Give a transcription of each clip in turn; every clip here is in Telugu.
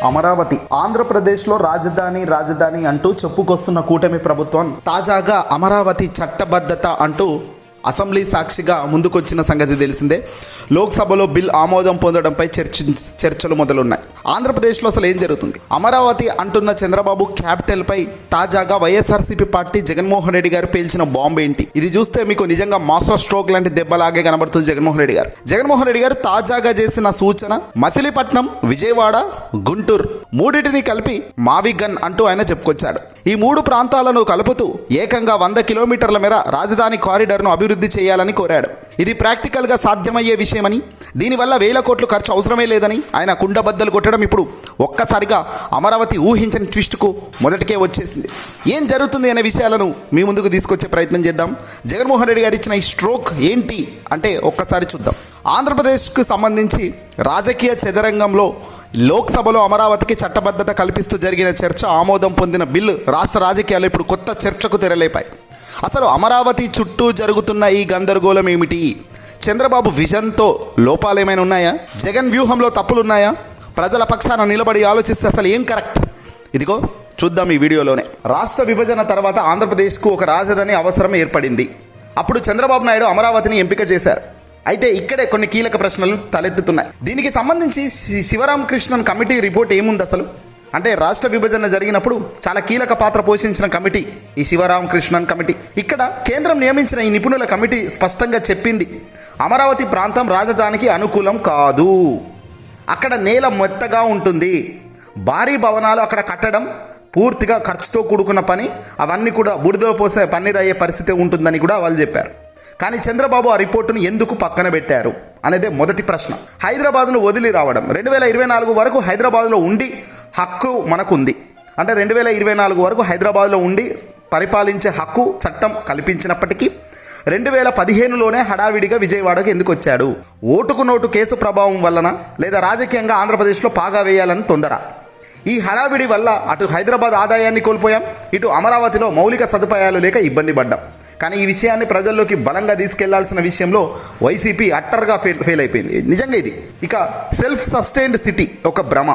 అమరావతి ఆంధ్రప్రదేశ్లో రాజధాని అంటూ చెప్పుకొస్తున్న కూటమి ప్రభుత్వం తాజాగా అమరావతి చట్టబద్ధత అంటూ అసెంబ్లీ సాక్షిగా ముందుకొచ్చిన సంగతి తెలిసిందే. లోక్సభలో బిల్ ఆమోదం పొందడంపై చర్చలు మొదలున్నాయి. ఆంధ్రప్రదేశ్లో అసలు ఏం జరుగుతుంది? అమరావతి అంటున్న చంద్రబాబు క్యాపిటల్పై తాజాగా వైఎస్ఆర్సీపీ పార్టీ జగన్మోహన్ రెడ్డి గారు పేల్చిన బాంబు ఏంటి? ఇది చూస్తే మీకు నిజంగా మాస్టర్ స్ట్రోక్ లాంటి దెబ్బలాగే కనబడుతుంది జగన్మోహన్ రెడ్డి గారు. జగన్మోహన్ రెడ్డి గారు తాజాగా చేసిన సూచన మచిలీపట్నం, విజయవాడ, గుంటూరు మూడింటిని కలిపి మావిగన్ అంటూ ఆయన చెప్పుకొచ్చాడు. ఈ మూడు ప్రాంతాలను కలుపుతూ ఏకంగా 100 కిలోమీటర్ల మేర రాజధాని కారిడార్ను అభివృద్ధి చేయాలని కోరాడు. ఇది ప్రాక్టికల్గా సాధ్యమయ్యే విషయమని, దీనివల్ల 1000 కోట్లు ఖర్చు అవసరమే లేదని ఆయన కుండబద్దలు కొట్టడం ఇప్పుడు ఒక్కసారిగా అమరావతి ఊహించని ట్విస్ట్కు మొదటికే వచ్చేసింది. ఏం జరుగుతుంది అనే విషయాలను మీ ముందుకు తీసుకొచ్చే ప్రయత్నం చేద్దాం. జగన్మోహన్ రెడ్డి గారు ఇచ్చిన ఈ స్ట్రోక్ ఏంటి అంటే ఒక్కసారి చూద్దాం. ఆంధ్రప్రదేశ్కు సంబంధించి రాజకీయ చదరంగంలో లోక్సభలో అమరావతికి చట్టబద్ధత కల్పిస్తూ జరిగిన చర్చ, ఆమోదం పొందిన బిల్లు రాష్ట్ర రాజకీయాల్లో ఇప్పుడు కొత్త చర్చకు తెరలేపాయి. అసలు అమరావతి చుట్టూ జరుగుతున్న ఈ గందరగోళం ఏమిటి? చంద్రబాబు విజన్తో లోపాలు ఏమైనా ఉన్నాయా? జగన్ వ్యూహంలో తప్పులున్నాయా? ప్రజల పక్షాన నిలబడి ఆలోచిస్తే అసలు ఏం కరెక్ట్? ఇదిగో చూద్దాం ఈ వీడియోలోనే. రాష్ట్ర విభజన తర్వాత ఆంధ్రప్రదేశ్కు ఒక రాజధాని అవసరం ఏర్పడింది. అప్పుడు చంద్రబాబు నాయుడు అమరావతిని ఎంపిక చేశారు. అయితే ఇక్కడే కొన్ని కీలక ప్రశ్నలు తలెత్తుతున్నాయి. దీనికి సంబంధించి శివరామకృష్ణన్ కమిటీ రిపోర్ట్ ఏముంది అసలు అంటే, రాష్ట్ర విభజన జరిగినప్పుడు చాలా కీలక పాత్ర పోషించిన కమిటీ ఈ శివరామకృష్ణన్ కమిటీ. ఇక్కడ కేంద్రం నియమించిన ఈ నిపుణుల కమిటీ స్పష్టంగా చెప్పింది, అమరావతి ప్రాంతం రాజధానికి అనుకూలం కాదు. అక్కడ నేల మెత్తగా ఉంటుంది, భారీ భవనాలు అక్కడ కట్టడం పూర్తిగా ఖర్చుతో కూడుకున్న పని, అవన్నీ కూడా బుడిదలో పోసే పన్నీరు అయ్యే పరిస్థితి ఉంటుందని కూడా వాళ్ళు చెప్పారు. కానీ చంద్రబాబు ఆ రిపోర్టును ఎందుకు పక్కన పెట్టారు అనేదే మొదటి ప్రశ్న. హైదరాబాద్ను వదిలి రావడం, 2024 వరకు హైదరాబాద్లో ఉండి హక్కు మనకు ఉంది. అంటే 2024 వరకు హైదరాబాద్లో ఉండి పరిపాలించే హక్కు చట్టం కల్పించినప్పటికీ 2015లోనే హడావిడిగా విజయవాడకు ఎందుకు వచ్చాడు? ఓటుకు నోటు కేసు ప్రభావం వలన, లేదా రాజకీయంగా ఆంధ్రప్రదేశ్లో పాగా వేయాలని తొందర? ఈ హడావిడి వల్ల అటు హైదరాబాద్ ఆదాయాన్ని కోల్పోయాం, ఇటు అమరావతిలో మౌలిక సదుపాయాలు లేక ఇబ్బంది పడ్డాం. కానీ ఈ విషయాన్ని ప్రజల్లోకి బలంగా తీసుకెళ్లాల్సిన విషయంలో వైసీపీ అట్టర్గా ఫెయిల్ అయిపోయింది. నిజంగా ఇది ఇక సెల్ఫ్ సస్టైన్డ్ సిటీ ఒక భ్రమ.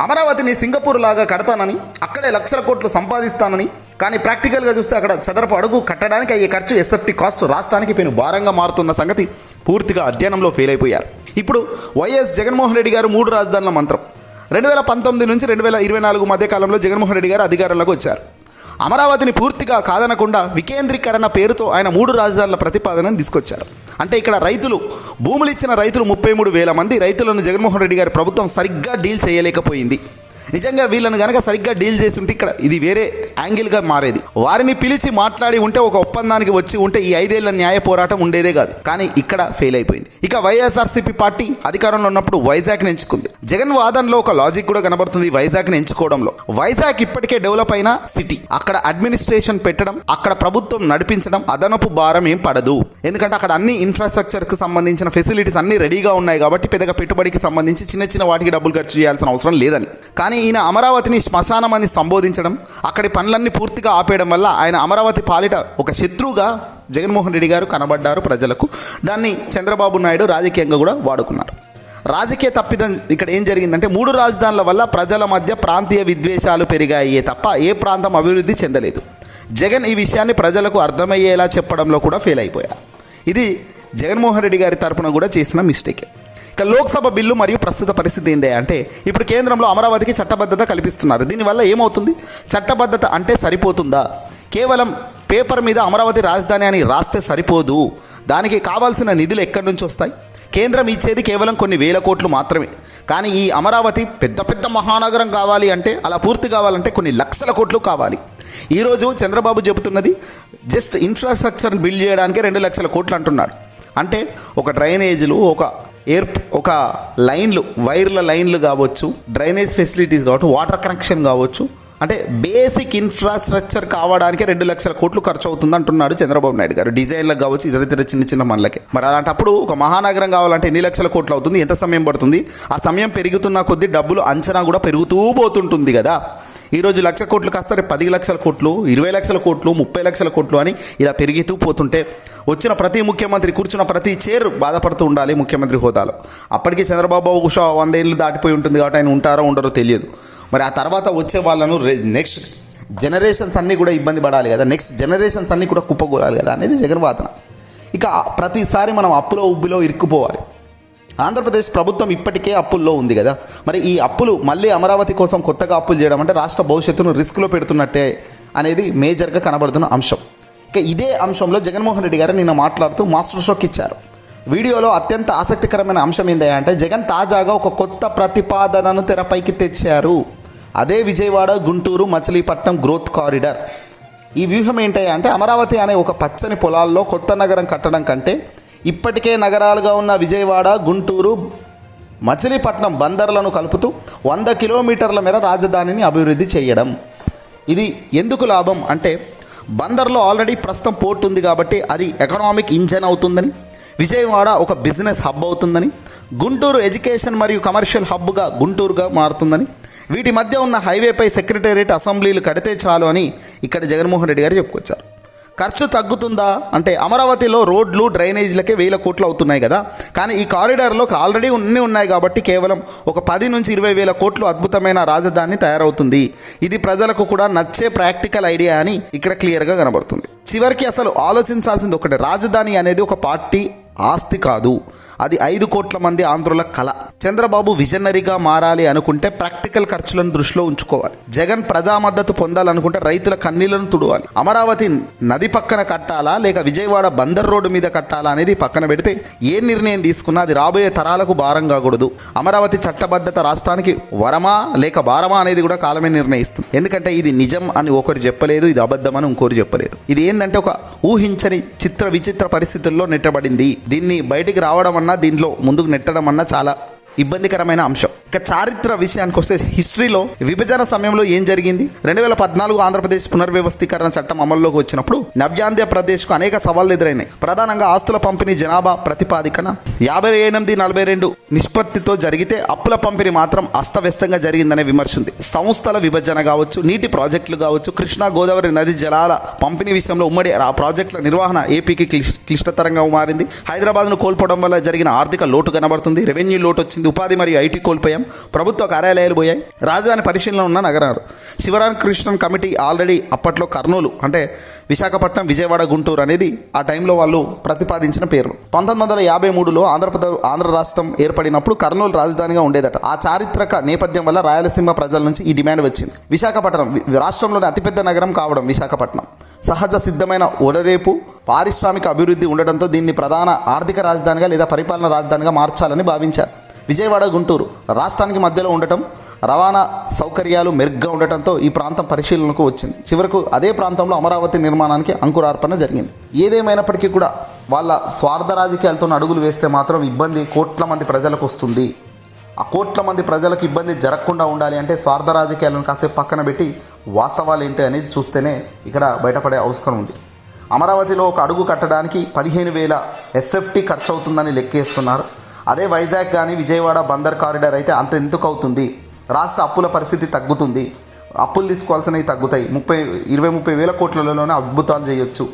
అమరావతిని సింగపూర్ లాగా కడతానని, అక్కడే లక్షల కోట్లు సంపాదిస్తానని, కానీ ప్రాక్టికల్గా చూస్తే అక్కడ చదరపు అడుగు కట్టడానికి అయ్యే ఖర్చు, ఎస్ఎఫ్టీ కాస్ట్ రాష్ట్రానికి పెను భారంగా మారుతున్న సంగతి పూర్తిగా అధ్యయనంలో ఫెయిల్ అయిపోయారు. ఇప్పుడు వైఎస్ జగన్మోహన్ రెడ్డి గారు 3 రాజధానుల మంత్రం 2019 నుంచి 2024 మధ్య కాలంలో జగన్మోహన్ రెడ్డి గారు అధికారంలోకి వచ్చారు. అమరావతిని పూర్తిగా కాదనకుండా వికేంద్రీకరణ పేరుతో ఆయన 3 రాజధానుల ప్రతిపాదనను తీసుకొచ్చారు. అంటే ఇక్కడ రైతులు, భూములు ఇచ్చిన రైతులు 33,000 మంది రైతులను జగన్మోహన్ రెడ్డి గారి ప్రభుత్వం సరిగ్గా డీల్ చేయలేకపోయింది. నిజంగా వీళ్ళని కనుక సరిగ్గా డీల్ చేసి ఉంటే ఇక్కడ ఇది వేరే యాంగిల్గా మారేది. వారిని పిలిచి మాట్లాడి ఉంటే, ఒక ఒప్పందానికి వచ్చి ఉంటే ఈ 5 ఏళ్ల న్యాయ పోరాటం ఉండేదే కాదు. కానీ ఇక్కడ ఫెయిల్ అయిపోయింది. ఇక వైఎస్ఆర్సీపీ పార్టీ అధికారంలో ఉన్నప్పుడు వైజాగ్ని ఎంచుకుంది. జగన్ వాదనలో ఒక లాజిక్ కూడా కనబడుతుంది వైజాగ్ని ఎంచుకోవడంలో. వైజాగ్ ఇప్పటికే డెవలప్ అయిన సిటీ, అక్కడ అడ్మినిస్ట్రేషన్ పెట్టడం, అక్కడ ప్రభుత్వం నడిపించడం అదనపు భారం ఏం పడదు. ఎందుకంటే అక్కడ అన్ని ఇన్ఫ్రాస్ట్రక్చర్కి సంబంధించిన ఫెసిలిటీస్ అన్ని రెడీగా ఉన్నాయి కాబట్టి పెద్దగా పెట్టుబడికి సంబంధించి చిన్న వాటికి డబ్బులు ఖర్చు చేయాల్సిన అవసరం లేదని. కానీ ఈయన అమరావతిని శ్మశానం అని సంబోధించడం, అక్కడి పనులన్నీ పూర్తిగా ఆపేయడం వల్ల ఆయన అమరావతి పాలిట ఒక శత్రువుగా జగన్మోహన్ రెడ్డి గారు కనబడ్డారు ప్రజలకు. దాన్ని చంద్రబాబు నాయుడు రాజకీయంగా కూడా వాడుకున్నారు. రాజకీయ తప్పిదం ఇక్కడ ఏం జరిగిందంటే, 3 రాజధానుల వల్ల ప్రజల మధ్య ప్రాంతీయ విద్వేషాలు పెరిగాయే తప్ప ఏ ప్రాంతం అభివృద్ధి చెందలేదు. జగన్ ఈ విషయాన్ని ప్రజలకు అర్థమయ్యేలా చెప్పడంలో కూడా ఫెయిల్ అయిపోయారు. ఇది జగన్మోహన్ రెడ్డి గారి తరపున కూడా చేసిన మిస్టేక్. ఇక లోక్సభ బిల్లు మరియు ప్రస్తుత పరిస్థితి ఏంటి అంటే, ఇప్పుడు కేంద్రంలో అమరావతికి చట్టబద్ధత కల్పిస్తున్నారు. దీనివల్ల ఏమవుతుంది? చట్టబద్ధత అంటే సరిపోతుందా? కేవలం పేపర్ మీద అమరావతి రాజధాని అని రాస్తే సరిపోదు. దానికి కావాల్సిన నిధులు ఎక్కడి నుంచి వస్తాయి? కేంద్రం ఇచ్చేది కేవలం కొన్ని 1000 కోట్లు మాత్రమే. కానీ ఈ అమరావతి పెద్ద మహానగరం కావాలి అంటే, అలా పూర్తి కావాలంటే కొన్ని లక్షల కోట్లు కావాలి. ఈరోజు చంద్రబాబు చెబుతున్నది జస్ట్ ఇన్ఫ్రాస్ట్రక్చర్ బిల్డ్ చేయడానికి 2 లక్షల కోట్లు అంటున్నాడు. అంటే ఒక డ్రైనేజీలు, ఒక లైన్లు, వైర్ల లైన్లు కావచ్చు, డ్రైనేజ్ ఫెసిలిటీస్ కావచ్చు, వాటర్ కనెక్షన్ కావచ్చు, అంటే బేసిక్ ఇన్ఫ్రాస్ట్రక్చర్ కావడానికి 2 లక్షల కోట్లు ఖర్చు అవుతుంది అంటున్నాడు చంద్రబాబు నాయుడు గారు. డిజైన్లకు కావచ్చు, ఇతర చిన్న చిన్న మనలకి. మరి అలాంటప్పుడు ఒక మహానగరం కావాలంటే ఎన్ని లక్షల కోట్లు అవుతుంది, ఎంత సమయం పడుతుంది? ఆ సమయం పెరుగుతున్న కొద్దీ డబ్బులు అంచనా కూడా పెరుగుతూ పోతుంటుంది కదా. ఈరోజు 1 లక్ష కోట్లు కాస్త 10 లక్షల కోట్లు, 20 లక్షల కోట్లు, 30 లక్షల కోట్లు అని ఇలా పెరుగుతూ పోతుంటే వచ్చిన ప్రతి ముఖ్యమంత్రి, కూర్చున్న ప్రతి చైర్ బాధపడుతూ ఉండాలి ముఖ్యమంత్రి హోదాలో. అప్పటికి చంద్రబాబు బహుశా 100 ఏళ్ళు దాటిపోయి ఉంటుంది కాబట్టి ఆయన ఉంటారో ఉండరో తెలియదు. మరి ఆ తర్వాత వచ్చే వాళ్ళను నెక్స్ట్ జనరేషన్స్ అన్నీ కూడా ఇబ్బంది పడాలి కదా, నెక్స్ట్ జనరేషన్స్ అన్నీ కూడా కుప్పకూరాలి కదా అనేది జగన్ వాదన. ఇక ప్రతిసారి మనం అప్పులో ఉబ్బిలో ఇరుక్కుపోవాలి. ఆంధ్రప్రదేశ్ ప్రభుత్వం ఇప్పటికే అప్పుల్లో ఉంది కదా. మరి ఈ అప్పులు మళ్ళీ అమరావతి కోసం కొత్తగా అప్పులు చేయడం అంటే రాష్ట్ర భవిష్యత్తును రిస్క్లో పెడుతున్నట్టే అనేది మేజర్గా కనబడుతున్న అంశం. ఇక ఇదే అంశంలో జగన్మోహన్ రెడ్డి గారు నిన్న మాట్లాడుతూ మాస్టర్ స్ట్రోక్ ఇచ్చారు. వీడియోలో అత్యంత ఆసక్తికరమైన అంశం ఏంటంటే జగన్ తాజాగా ఒక కొత్త ప్రతిపాదనను తెరపైకి తెచ్చారు. అదే విజయవాడ గుంటూరు మచిలీపట్నం గ్రోత్ కారిడార్. ఈ వ్యూహం ఏంటంటే అమరావతి అనే ఒక పచ్చని పొలాల్లో కొత్త నగరం కట్టడం కంటే ఇప్పటికే నగరాలుగా ఉన్న విజయవాడ, గుంటూరు, మచిలీపట్నం బందర్లను కలుపుతూ 100 కిలోమీటర్ల మేర రాజధానిని అభివృద్ధి చేయడం. ఇది ఎందుకు లాభం అంటే బందర్లో ఆల్రెడీ ప్రస్తుతం పోర్ట్ ఉంది కాబట్టి అది ఎకనామిక్ ఇంజన్ అవుతుందని, విజయవాడ ఒక బిజినెస్ హబ్ అవుతుందని, గుంటూరు ఎడ్యుకేషన్ మరియు కమర్షియల్ హబ్గా గుంటూరుగా మారుతుందని, వీటి మధ్య ఉన్న హైవేపై సెక్రటేరియట్, అసెంబ్లీలు కడితే చాలు అని ఇక్కడ జగన్మోహన్ రెడ్డి గారు చెప్పుకొచ్చారు. ఖర్చు తగ్గుతుందా అంటే అమరావతిలో రోడ్లు, డ్రైనేజీలకే 1000 కోట్లు అవుతున్నాయి కదా. కానీ ఈ కారిడార్లో ఆల్రెడీ ఉన్నాయి కాబట్టి కేవలం ఒక 10 నుంచి 20 వేల కోట్లు అద్భుతమైన రాజధాని తయారవుతుంది. ఇది ప్రజలకు కూడా నచ్చే ప్రాక్టికల్ ఐడియా అని ఇక్కడ క్లియర్గా కనబడుతుంది. చివరికి అసలు ఆలోచించాల్సింది ఒకటే, రాజధాని అనేది ఒక పార్టీ ఆస్తి కాదు, అది 5 కోట్ల మంది ఆంధ్రుల కళ. చంద్రబాబు విజనరీగా మారాలి అనుకుంటే ప్రాక్టికల్ ఖర్చులను దృష్టిలో ఉంచుకోవాలి. జగన్ ప్రజా మద్దతు పొందాలనుకుంటే రైతుల కన్నీళ్లను తుడవాలి. అమరావతి నది పక్కన కట్టాలా లేక విజయవాడ బందర్ రోడ్డు మీద కట్టాలా అనేది పక్కన పెడితే ఏ నిర్ణయం తీసుకున్నా అది రాబోయే తరాలకు భారం కాకూడదు. అమరావతి చట్టబద్ధత రాష్ట్రానికి వరమా లేక భారమా అనేది కూడా కాలమే నిర్ణయిస్తుంది. ఎందుకంటే ఇది నిజం అని ఒకరు చెప్పలేదు, ఇది అబద్ధం అని ఇంకోరు చెప్పలేదు. ఇది ఏంటంటే ఒక ఊహించని చిత్ర విచిత్ర పరిస్థితుల్లో నెట్టబడింది. దీన్ని బయటికి రావడం అన్నా, దీంట్లో ముందుకు నెట్టడం అన్నా చాలా ఇబ్బందికరమైన అంశం. ఇక చారిత్ర విషయానికి వస్తే హిస్టరీలో విభజన సమయంలో ఏం జరిగింది? 2014 ఆంధ్రప్రదేశ్ పునర్వ్యవస్థీకరణ చట్టం అమల్లోకి వచ్చినప్పుడు నవ్యాంధ్రప్రదేశ్కు అనేక సవాళ్లు ఎదురైనాయి. ప్రధానంగా ఆస్తుల పంపిణీ జనాభా ప్రాతిపదికన 58-42 నిష్పత్తితో జరిగితే అప్పుల పంపిణీ మాత్రం అస్తవ్యస్తంగా జరిగిందనే విమర్శ ఉంది. సంస్థల విభజన కావచ్చు, నీటి ప్రాజెక్టులు కావచ్చు, కృష్ణా గోదావరి నది జలాల పంపిణీ విషయంలో ఉమ్మడి ఆ ప్రాజెక్టుల నిర్వహణ ఏపీకి క్లిష్టతరంగా మారింది. హైదరాబాద్ను కోల్పోవడం వల్ల జరిగిన ఆర్థిక లోటు కనబడుతుంది. రెవెన్యూ లోటు వచ్చింది. ఉపాధి మరియు ఐటీ కోల్పోయాం. ప్రభుత్వ కార్యాలయాలు పోయాయి. రాజధాని పరిశీలన ఉన్న నగరాలు. శివరామకృష్ణన్ కమిటీ ఆల్రెడీ అప్పట్లో కర్నూలు అంటే విశాఖపట్నం, విజయవాడ, గుంటూరు అనేది ఆ టైంలో వాళ్ళు ప్రతిపాదించిన పేర్లు. 1953లో ఆంధ్ర రాష్ట్రం ఏర్పడినప్పుడు కర్నూలు రాజధానిగా ఉండేదట. ఆ చారిత్రక నేపథ్యం వల్ల రాయలసీమ ప్రజల నుంచి ఈ డిమాండ్ వచ్చింది. విశాఖపట్నం రాష్ట్రంలోని అతిపెద్ద నగరం కావడం, విశాఖపట్నం సహజ సిద్ధమైన ఓడరేపు పారిశ్రామిక అభివృద్ధి ఉండడంతో దీన్ని ప్రధాన ఆర్థిక రాజధానిగా లేదా పరిపాలన రాజధానిగా మార్చాలని భావించారు. విజయవాడ, గుంటూరు రాష్ట్రానికి మధ్యలో ఉండటం, రవాణా సౌకర్యాలు మెరుగ్గా ఉండటంతో ఈ ప్రాంతం పరిశీలనకు వచ్చింది. చివరకు అదే ప్రాంతంలో అమరావతి నిర్మాణానికి అంకురార్పణ జరిగింది. ఏదేమైనప్పటికీ కూడా వాళ్ళ స్వార్థ రాజకీయాలతో అడుగులు వేస్తే మాత్రం ఇబ్బంది కోట్ల మంది ప్రజలకు వస్తుంది. ఆ కోట్ల మంది ప్రజలకు ఇబ్బంది జరగకుండా ఉండాలి అంటే స్వార్థ రాజకీయాలను కాసేపు పక్కన పెట్టి వాస్తవాలు ఏంటి అనేది చూస్తేనే ఇక్కడ బయటపడే అవసరం ఉంది. అమరావతిలో ఒక అడుగు కట్టడానికి 15,000 ఎస్ఎఫ్టీ ఖర్చు అవుతుందని లెక్కేస్తున్నారు. అదే వైజాగ్ కానీ విజయవాడ బందర్ కారిడార్ అయితే అంత ఎందుకు అవుతుంది? రాష్ట్ర అప్పుల పరిస్థితి తగ్గుతుంది. అప్పులు తీసుకోవాల్సినవి తగ్గుతాయి. 20-30 వేల కోట్లలోనే అద్భుతాలు చేయొచ్చు.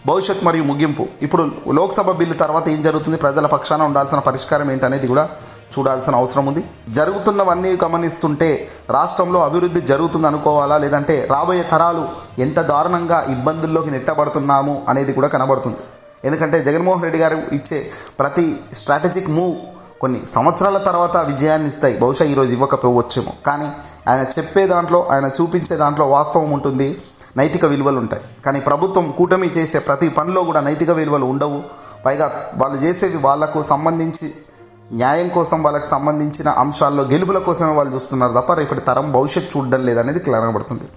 భవిష్యత్ మరియు ముగింపు. ఇప్పుడు లోక్సభ బిల్లు తర్వాత ఏం జరుగుతుంది, ప్రజల పక్షాన ఉండాల్సిన పరిష్కారం ఏంటనేది కూడా చూడాల్సిన అవసరం ఉంది. జరుగుతున్నవన్నీ గమనిస్తుంటే రాష్ట్రంలో అభివృద్ధి జరుగుతుంది అనుకోవాలా, లేదంటే రాబోయే తరాలు ఎంత దారుణంగా ఇబ్బందుల్లోకి నెట్టబడుతున్నాము అనేది కూడా కనబడుతుంది. ఎందుకంటే జగన్మోహన్ రెడ్డి గారు ఇచ్చే ప్రతి స్ట్రాటజిక్ మూవ్ కొన్ని సంవత్సరాల తర్వాత విజయాన్ని ఇస్తాయి. బహుశా ఈరోజు ఇవ్వకపోవచ్చేమో, కానీ ఆయన చెప్పే దాంట్లో, ఆయన చూపించే దాంట్లో వాస్తవం ఉంటుంది, నైతిక విలువలు ఉంటాయి. కానీ ప్రభుత్వం కూటమి చేసే ప్రతి పనిలో కూడా నైతిక విలువలు ఉండవు. పైగా వాళ్ళు చేసేవి వాళ్లకు సంబంధించి న్యాయం కోసం, వాళ్ళకి సంబంధించిన అంశాల్లో గెలుపుల కోసమే వాళ్ళు చూస్తున్నారు తప్ప రేపటి తరం భవిష్యత్తు చూడడం లేదనేది కనబడుతుంది.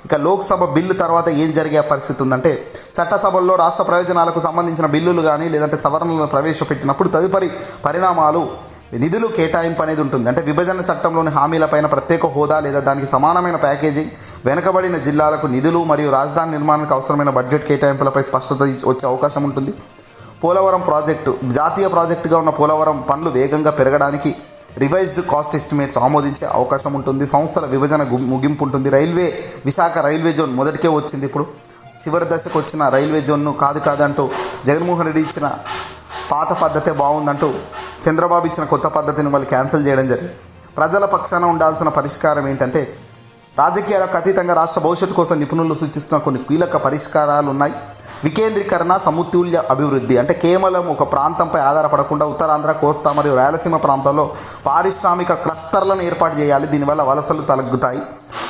ఇక లోక్సభ బిల్లు తర్వాత ఏం జరిగే పరిస్థితి ఉందంటే, చట్టసభల్లో రాష్ట్ర ప్రయోజనాలకు సంబంధించిన బిల్లులు కానీ లేదంటే సవరణలను ప్రవేశపెట్టినప్పుడు తదుపరి పరిణామాలు నిధులు కేటాయింపు అనేది ఉంటుంది. అంటే విభజన చట్టంలోని హామీలపైన ప్రత్యేక హోదా లేదా దానికి సమానమైన ప్యాకేజింగ్, వెనుకబడిన జిల్లాలకు నిధులు మరియు రాజధాని నిర్మాణానికి అవసరమైన బడ్జెట్ కేటాయింపులపై స్పష్టత వచ్చే అవకాశం ఉంటుంది. పోలవరం ప్రాజెక్టు జాతీయ ప్రాజెక్టుగా ఉన్న పోలవరం పనులు వేగంగా పెరగడానికి రివైజ్డ్ కాస్ట్ ఎస్టిమేట్స్ ఆమోదించే అవకాశం ఉంటుంది. సంస్థల విభజన ముగింపు ఉంటుంది. విశాఖ రైల్వే జోన్ మొదటికే వచ్చింది. ఇప్పుడు చివరి దశకు వచ్చిన రైల్వే జోన్ను కాదంటూ జగన్మోహన్ రెడ్డి ఇచ్చిన పాత పద్ధతే బాగుందంటూ చంద్రబాబు ఇచ్చిన కొత్త పద్ధతిని మళ్ళీ క్యాన్సిల్ చేయడం జరిగింది. ప్రజల పక్షాన ఉండాల్సిన పరిష్కారం ఏంటంటే, రాజకీయాలకు అతీతంగా రాష్ట్ర భవిష్యత్తు కోసం నిపుణులు సూచిస్తున్న కొన్ని కీలక పరిష్కారాలు ఉన్నాయి. వికేంద్రీకరణ, సమతుల్య అభివృద్ధి. అంటే కేవలం ఒక ప్రాంతంపై ఆధారపడకుండా ఉత్తరాంధ్ర, కోస్తా మరియు రాయలసీమ ప్రాంతాల్లో పారిశ్రామిక క్లస్టర్లను ఏర్పాటు చేయాలి. దీనివల్ల వలసలు తగ్గుతాయి.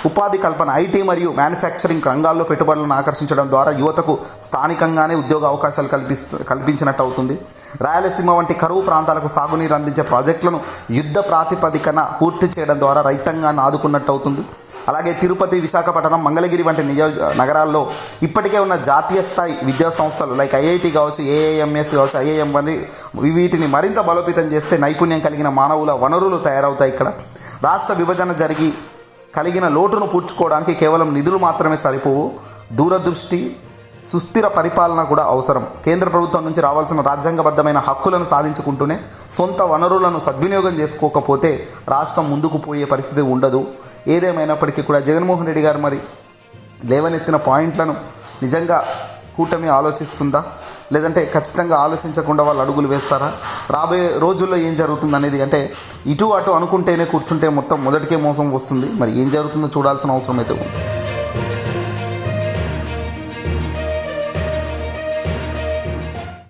ఉపాధి కల్పన, ఐటీ మరియు మ్యానుఫ్యాక్చరింగ్ రంగాల్లో పెట్టుబడులను ఆకర్షించడం ద్వారా యువతకు స్థానికంగానే ఉద్యోగ అవకాశాలు కల్పించినట్టు అవుతుంది. రాయలసీమ వంటి కరువు ప్రాంతాలకు సాగునీరు అందించే ప్రాజెక్టులను యుద్ధ ప్రాతిపదికన పూర్తి చేయడం ద్వారా రైతాంగాన్ని ఆదుకున్నట్టు అవుతుంది. అలాగే తిరుపతి, విశాఖపట్నం, మంగళగిరి వంటి నగరాల్లో ఇప్పటికే ఉన్న జాతీయ స్థాయి విద్యా సంస్థలు లైక్ ఐఐటి కావచ్చు, ఏఐఎంఎస్ కావచ్చు, ఐఐఎం వీటిని మరింత బలోపేతం చేస్తే నైపుణ్యం కలిగిన మానవుల వనరులు తయారవుతాయి. ఇక్కడ రాష్ట్ర విభజన జరిగి కలిగిన లోటును పూడ్చుకోవడానికి కేవలం నిధులు మాత్రమే సరిపోవు, దూరదృష్టి, సుస్థిర పరిపాలన కూడా అవసరం. కేంద్ర ప్రభుత్వం నుంచి రావాల్సిన రాజ్యాంగబద్ధమైన హక్కులను సాధించుకుంటూనే సొంత వనరులను సద్వినియోగం చేసుకోకపోతే రాష్ట్రం ముందుకు పోయే పరిస్థితి ఉండదు. ఏదేమైనప్పటికీ కూడా జగన్మోహన్ రెడ్డి గారు మరి లేవనెత్తిన పాయింట్లను నిజంగా కూటమి ఆలోచిస్తుందా, లేదంటే ఖచ్చితంగా ఆలోచించకుండా వాళ్ళు అడుగులు వేస్తారా? రాబోయే రోజుల్లో ఏం జరుగుతుంది అనేది, అంటే ఇటు అటు అనుకుంటేనే కూర్చుంటే మొత్తం మొదటికే మోసం వస్తుంది. మరి ఏం జరుగుతుందో చూడాల్సిన అవసరం అయితే ఉంది.